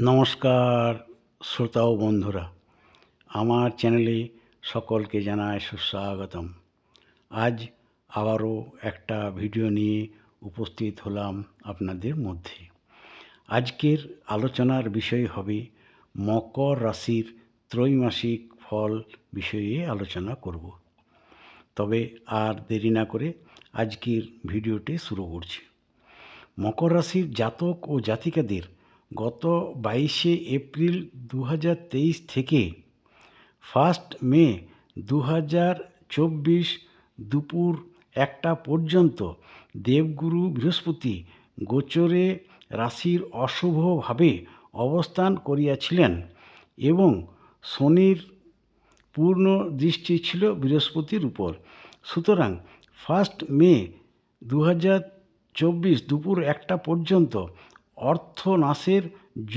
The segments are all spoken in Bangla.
নমস্কার শ্রোতা ও বন্ধুরা, আমার চ্যানেলে সকলকে জানাই সুস্বাগতম। আজ আবারও একটা ভিডিও নিয়ে উপস্থিত হলাম আপনাদের মধ্যে। আজকের আলোচনার বিষয় হবে মকর রাশির ত্রৈমাসিক ফল বিষয়ে আলোচনা করব। তবে আর দেরি না করে আজকের ভিডিওটি শুরু করছি। মকর রাশির জাতক ও জাতিকাদের গত 22শে এপ্রিল 2023 থেকে 1 মে 2024 দুপুর 1টা পর্যন্ত দেবগুরু বৃহস্পতি গোচরে রাশির অশুভভাবে অবস্থান করিয়াছিলেন এবং শনির পূর্ণ দৃষ্টি ছিল বৃহস্পতির উপর। সুতরাং 1 মে 2024 দুপুর 1টা পর্যন্ত অর্থনাশের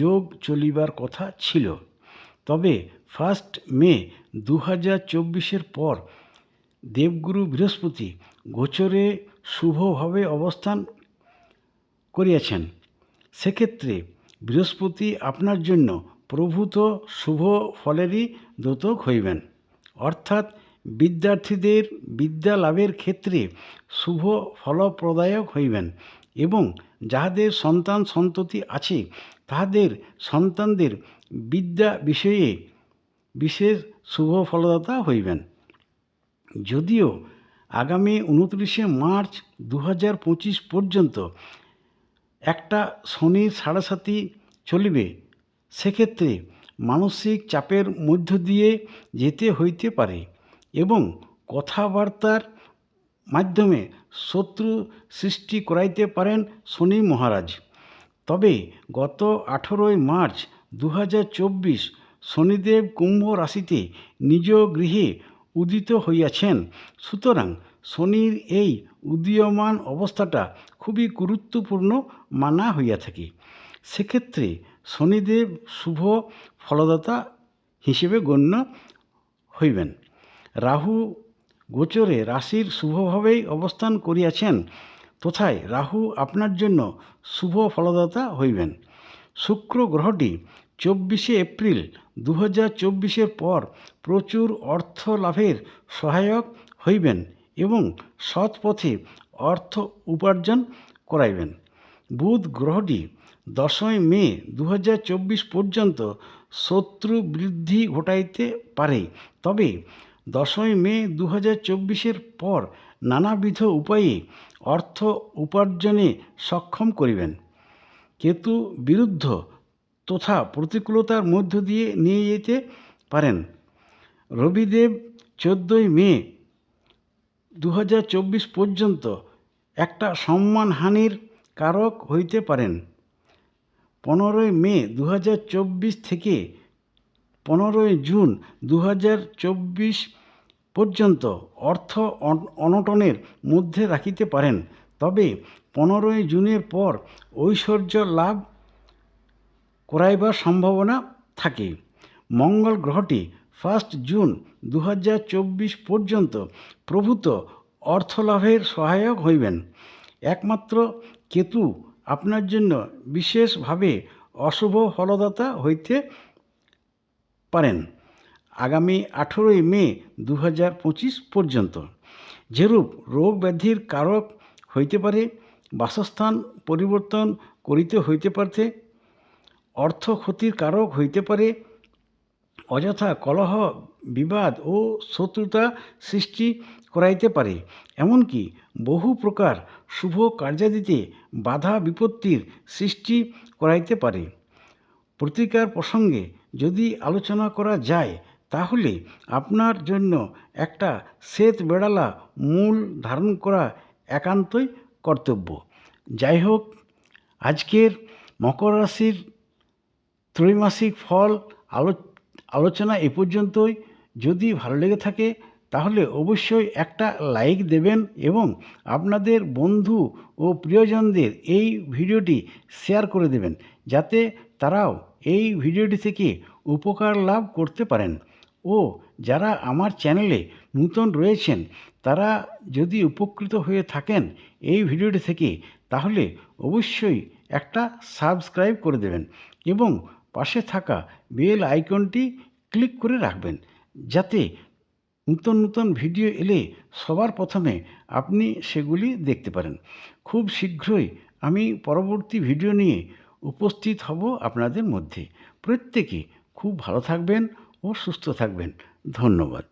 যোগ চলিবার কথা ছিল। তবে 1 মে 2024 পর দেবগুরু বৃহস্পতি গোচরে শুভভাবে অবস্থান করিয়াছেন। সেক্ষেত্রে বৃহস্পতি আপনার জন্য প্রভূত শুভ ফলেরই দ্যোতক হইবেন, অর্থাৎ বিদ্যার্থীদের বিদ্যা লাভের ক্ষেত্রে শুভ ফলপ্রদায়ক হইবেন এবং যাহাদের সন্তান সন্ততি আছে তাহাদের সন্তানদের বিদ্যা বিষয়ে বিশেষ শুভ ফলদাতা হইবেন। যদিও আগামী 29শে মার্চ 2025 পর্যন্ত একটা শনির সাড়েসাতি চলিবে, সেক্ষেত্রে মানসিক চাপের মধ্য দিয়ে যেতে হইতে পারে এবং কথাবার্তার মাধ্যমে শত্রু সৃষ্টি করাইতে পারেন শনি মহারাজ। তবে গত 18 মার্চ 2024 শনিদেব কুম্ভ রাশিতে নিজ গৃহে উদিত হইয়াছেন। সুতরাং শনির এই উদীয়মান অবস্থাটা খুবই গুরুত্বপূর্ণ মানা হইয়া থাকে। সেক্ষেত্রে শনিদেব শুভ ফলদাতা হিসেবে গণ্য হইবেন। রাহু গোচরে রাশির শুভভাবেই অবস্থান করিয়াছেন, তথায় রাহু আপনার জন্য শুভ ফলদাতা হইবেন। শুক্র গ্রহটি 24শে এপ্রিল 2024 পর প্রচুর অর্থ লাভের সহায়ক হইবেন এবং সৎ পথে অর্থ উপার্জন করাইবেন। বুধ গ্রহটি 10ই মে 2024 পর্যন্ত শত্রু বৃদ্ধি ঘটাইতে পারে, তবে 10ই মে 2024 পর নানাবিধ উপায়ে অর্থ উপার্জনে সক্ষম করিবেন। কেতু বিরুদ্ধ তথা প্রতিকূলতার মধ্য দিয়ে নিয়ে যেতে পারেন। রবিদেব 14ই মে 2024 পর্যন্ত একটা সম্মানহানির কারক হইতে পারেন। 15ই মে 2024 থেকে 15ই জুন 2024 পর্যন্ত অর্থ অনটনের মধ্যে রাখিতে পারেন। তবে 15ই জুনের পর ঐশ্বর্য লাভ করাইবার সম্ভাবনা থাকে। মঙ্গল গ্রহটি 1 জুন 2024 পর্যন্ত প্রভূত অর্থলাভের সহায়ক হইবেন। একমাত্র কেতু আপনার জন্য বিশেষভাবে অশুভ ফলদাতা হইতে পারেন আগামী 18ই মে 2025 পর্যন্ত। যেরূপ রোগ ব্যাধির কারক হইতে পারে, বাসস্থান পরিবর্তন করিতে হইতে পারে, অর্থ ক্ষতির কারক হইতে পারে, অযথা কলহ বিবাদ ও শত্রুতা সৃষ্টি করাইতে পারে, এমনকি বহু প্রকার শুভ কার্যাদিতে বাধা বিপত্তির সৃষ্টি করাইতে পারে। প্রতিকার প্রসঙ্গে যদি আলোচনা করা যায় তাহলে আপনার জন্য একটা শ্বেত বেড়ালা মূল ধারণ করা একান্তই কর্তব্য। যাই হোক, আজকের মকর রাশির ত্রৈমাসিক ফল আলোচনা এ পর্যন্তই। যদি ভালো লেগে থাকে তাহলে অবশ্যই একটা লাইক দেবেন এবং আপনাদের বন্ধু ও প্রিয়জনদের এই ভিডিওটি শেয়ার করে দেবেন, যাতে তারাও এই ভিডিওটি থেকে উপকার লাভ করতে পারেন। ও যারা আমার চ্যানেলে নূতন রয়েছেন তারা যদি উপকৃত হয়ে থাকেন এই ভিডিওটি থেকে, তাহলে অবশ্যই একটা সাবস্ক্রাইব করে দেবেন এবং পাশে থাকা বেল আইকনটি ক্লিক করে রাখবেন, যাতে নতুন নতুন ভিডিও এলে সবার প্রথমে আপনি সেগুলি দেখতে পারেন। খুব শীঘ্রই আমি পরবর্তী ভিডিও নিয়ে উপস্থিত হব আপনাদের মধ্যে। প্রত্যেকে খুব ভালো থাকবেন ও সুস্থ থাকবেন। ধন্যবাদ।